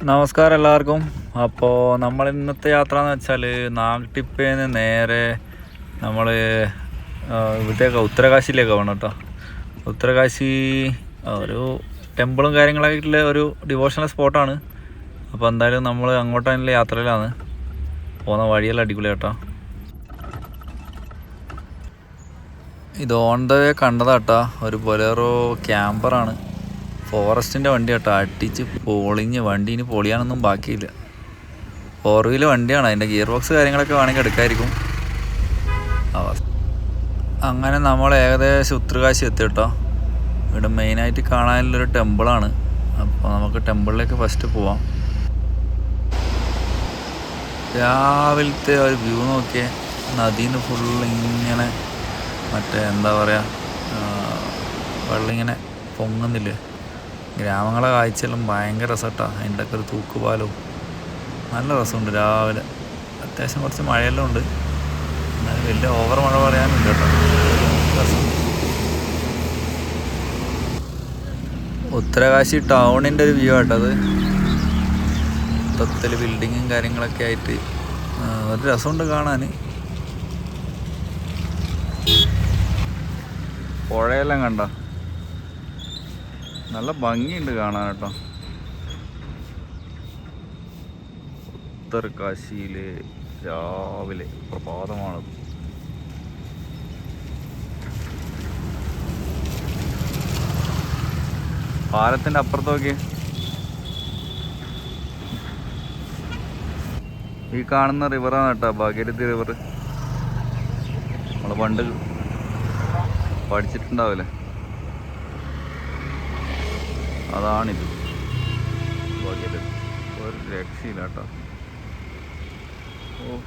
നമസ്കാരം എല്ലാവർക്കും. അപ്പോൾ നമ്മൾ ഇന്നത്തെ യാത്ര എന്ന് വെച്ചാൽ നാഗട്ടിപ്പേന്ന് നേരെ നമ്മൾ ഇവിടത്തേക്ക് ഉത്തരകാശിയിലേക്ക് പോകണം കേട്ടോ. ഉത്തരകാശി ഒരു ടെമ്പിളും കാര്യങ്ങളായിട്ടുള്ള ഒരു ഡിവോഷണൽ സ്പോട്ടാണ്. അപ്പോൾ എന്തായാലും നമ്മൾ അങ്ങോട്ടുള്ള യാത്രയിലാണ് പോകുന്ന. വഴിയെല്ലാം അടിപൊളി കേട്ടോ. ഇത് ഓൺ ദ വേ കണ്ടതാട്ടോ. ഒരു ബൊലേറോ ക്യാമ്പറാണ്, ഫോറസ്റ്റിൻ്റെ വണ്ടി കേട്ടോ. അടിച്ച് പൊളിഞ്ഞ് വണ്ടീന് പൊളിയാനൊന്നും ബാക്കിയില്ല. 4 വീല് വണ്ടിയാണ്. അതിൻ്റെ ഗിയർ ബോക്സ് കാര്യങ്ങളൊക്കെ വേണമെങ്കിൽ എടുക്കാമായിരിക്കും. അങ്ങനെ നമ്മൾ ഏകദേശം ഉത്തരകാശി എത്തി കേട്ടോ. ഇവിടെ മെയിനായിട്ട് കാണാനുള്ളൊരു ടെമ്പിളാണ്. അപ്പോൾ നമുക്ക് ടെമ്പിളിലേക്ക് ഫസ്റ്റ് പോവാം. രാവിലത്തെ ഒരു വ്യൂ നോക്കിയേ. നദീന്ന് ഫുള്ള് ഇങ്ങനെ മറ്റേ എന്താ പറയുക, വെള്ളം ഇങ്ങനെ പൊങ്ങുന്നില്ലേ. ഗ്രാമങ്ങളെ കാഴ്ചയെല്ലാം ഭയങ്കര രസമായിട്ടാണ്. അതിൻ്റെ ഒക്കെ ഒരു തൂക്കുപാലവും നല്ല രസമുണ്ട്. രാവിലെ അത്യാവശ്യം കുറച്ച് മഴയെല്ലാം ഉണ്ട്, എന്നാലും വലിയ ഓവർ മഴ പറയാനുണ്ട് കേട്ടോ. രസം. ഉത്തരകാശി ടൗണിൻ്റെ ഒരു വ്യൂ ആട്ടോ അത്. മൊത്തത്തിൽ ബിൽഡിങ്ങും കാര്യങ്ങളൊക്കെ ആയിട്ട് ഒരു രസമുണ്ട് കാണാൻ. പുഴയെല്ലാം കണ്ട നല്ല ഭംഗിയുണ്ട് കാണാൻ കേട്ടോ. ഉത്തരകാശിയിലെ രാവിലെ പ്രഭാതമാണത്. പാലത്തിൻ്റെ അപ്പുറത്ത് നോക്കി, ഈ കാണുന്ന റിവറാണ് കേട്ടോ ഭാഗീരഥി റിവർ. നമ്മൾ പണ്ട് പഠിച്ചിട്ടുണ്ടാവില്ലേ, അതാണിത്. ഭാഗ്യരഥി ഒരു രക്ഷയില്ല കേട്ടോ. ഓ,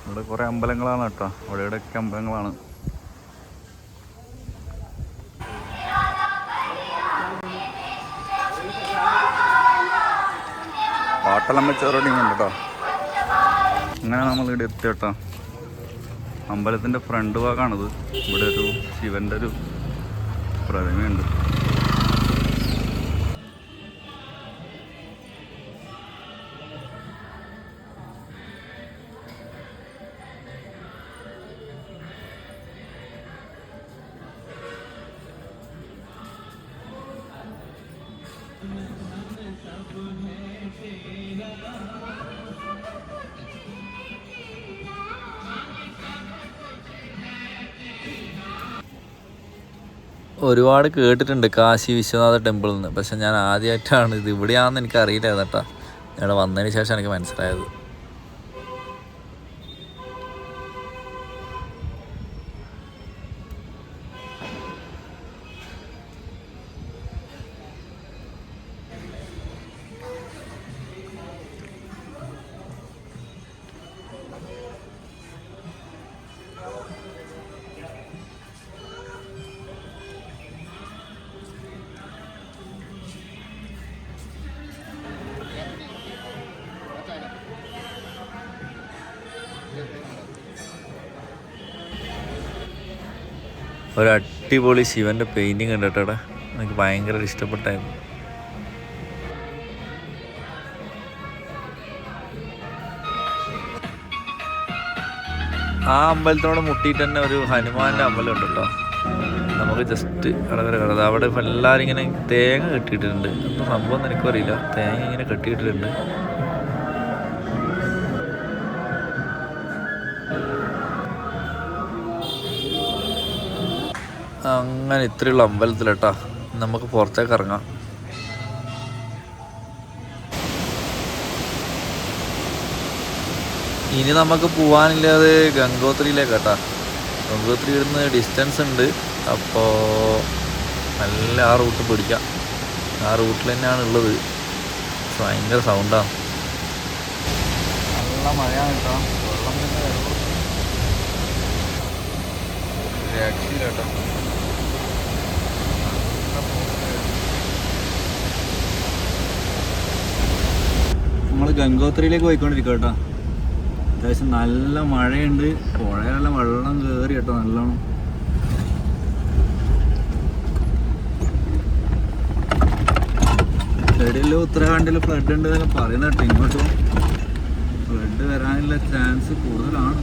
ഇവിടെ കുറേ അമ്പലങ്ങളാണ് കേട്ടോ. അവിടെ ഇവിടെയൊക്കെ അമ്പലങ്ങളാണ്. പാട്ടെല്ലാം വെച്ചവരോടെയും ഉണ്ട് കേട്ടോ. അങ്ങനെ നമ്മൾ ഇവിടെ എത്തി കേട്ടോ. അമ്പലത്തിൻ്റെ ഫ്രണ്ട് ഭാഗമാണിത്. ഇവിടെ ഒരു ശിവൻ്റെ ഒരു പ്രതിമയുണ്ട്. ഒരുപാട് കേട്ടിട്ടുണ്ട് കാശി വിശ്വനാഥ ടെമ്പിളിൽ നിന്ന്. പക്ഷെ ഞാൻ ആദ്യമായിട്ടാണ് ഇത് ഇവിടെയാണെന്ന് എനിക്ക് അറിയില്ലായിരുന്നു കേട്ടോ. ഇവിടെ വന്നതിന് ശേഷം എനിക്ക് മനസ്സിലായത്. ഒരു അടിപൊളി ശിവൻ്റെ പെയിൻറ്റിങ് ഉണ്ട് കേട്ടോ. എനിക്ക് ഭയങ്കര ഇഷ്ടപ്പെട്ടായിരുന്നു. ആ അമ്പലത്തിനോട് മുട്ടിയിട്ട് തന്നെ ഒരു ഹനുമാൻ്റെ അമ്പലം ഉണ്ട് കേട്ടോ. നമുക്ക് ജസ്റ്റ് അവിടെ കിടന്നത്. അവിടെ ഇപ്പം എല്ലാവരും ഇങ്ങനെ തേങ്ങ കെട്ടിയിട്ടുണ്ട്. ഒന്നും സംഭവം ഒന്നും എനിക്കും അറിയില്ല. തേങ്ങ ഇങ്ങനെ കെട്ടിയിട്ടിട്ടുണ്ട്. അങ്ങനെ ഇത്രയുള്ള അമ്പലത്തിലേട്ടാ. നമുക്ക് പുറത്തേക്ക് ഇറങ്ങാം. ഇനി നമുക്ക് പോകാനില്ലാതെ ഗംഗോത്രിയിലേക്ക് കേട്ടോ. ഗംഗോത്രി ഇവിടുന്ന് ഡിസ്റ്റൻസ് ഉണ്ട്. അപ്പോൾ നല്ല ആ റൂട്ട് പിടിക്കാം. ആ റൂട്ടിൽ തന്നെയാണ് ഉള്ളത്. ഭയങ്കര സൗണ്ടാണ്. നല്ല മഴയാണ് കേട്ടോ. വെള്ളം തന്നെ രക്ഷയില്ല കേട്ടോ. നമ്മൾ ഗംഗോത്രിയിലേക്ക് പോയിക്കൊണ്ടിരിക്കുക കേട്ടോ. അത്യാവശ്യം നല്ല മഴയുണ്ട്. പുഴയെല്ലാം വെള്ളം കയറി കേട്ടോ നല്ലോണം. ഇടയിലും ഉത്തരാഖണ്ഡിൽ ഫ്ലഡ് ഉണ്ട് എന്നൊക്കെ പറയുന്ന കേട്ടോ. ഇങ്ങോട്ടും ഫ്ലഡ് വരാനുള്ള ചാൻസ് കൂടുതലാണ്.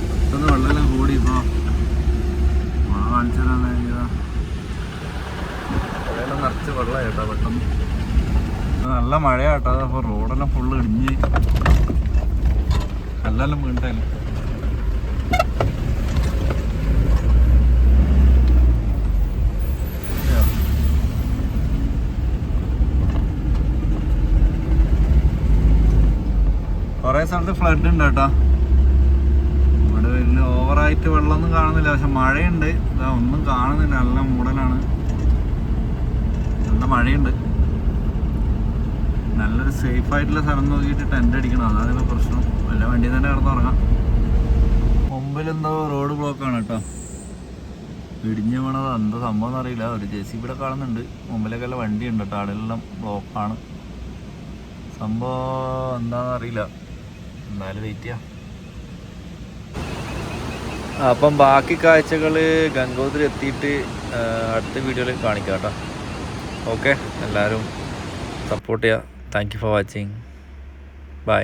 പെട്ടെന്ന് വെള്ളമെല്ലാം കൂടി. ഇപ്പോൾ മഴ കാണിച്ചു തരാൻ കഴിഞ്ഞതാ. പുഴയെല്ലാം നിറച്ച് വെള്ളം കേട്ടോ പെട്ടെന്ന്. നല്ല മഴയാട്ടോ. അപ്പോൾ റോഡെല്ലാം ഫുള്ള് ഇടിഞ്ഞ് കല്ലെല്ലാം വീണിട്ടല്ലേ. കുറേ സ്ഥലത്ത് ഫ്ലഡ് ഉണ്ട് കേട്ടോ. ഇവിടെ വലിയ ഓവറായിട്ട് വെള്ളമൊന്നും കാണുന്നില്ല. പക്ഷെ മഴയുണ്ട്. ഇതാ ഒന്നും കാണുന്നില്ല. നല്ല മൂടലാണ്. നല്ല മഴയുണ്ട്. നല്ലൊരു സേഫായിട്ടുള്ള സ്ഥലം നോക്കിയിട്ട് ടെൻ്റ് അടിക്കണം. അതാണ് ഇപ്പോൾ പ്രശ്നം. വല്ല വണ്ടിയിൽ തന്നെ കിടന്നുറങ്ങാം. മുമ്പിലെന്തോ റോഡ് ബ്ലോക്കാണ് കേട്ടോ. ഇടിഞ്ഞ് വീണത് എന്താ സംഭവം എന്നറിയില്ല. ഒരു JCB ഇവിടെ കാണുന്നുണ്ട്. മുമ്പിലൊക്കെ എല്ലാം വണ്ടിയുണ്ട് കേട്ടോ. അവിടെയെല്ലാം ബ്ലോക്കാണ്. സംഭവം എന്താണെന്നറിയില്ല. എന്തായാലും വെയിറ്റ് ചെയ്യാം. അപ്പം ബാക്കി കാഴ്ചകൾ ഗംഗോത്രി എത്തിയിട്ട് അടുത്ത വീഡിയോയിൽ കാണിക്കാം കേട്ടോ. ഓക്കെ, എല്ലാവരും സപ്പോർട്ട് ചെയ്യുക. Thank you for watching. By.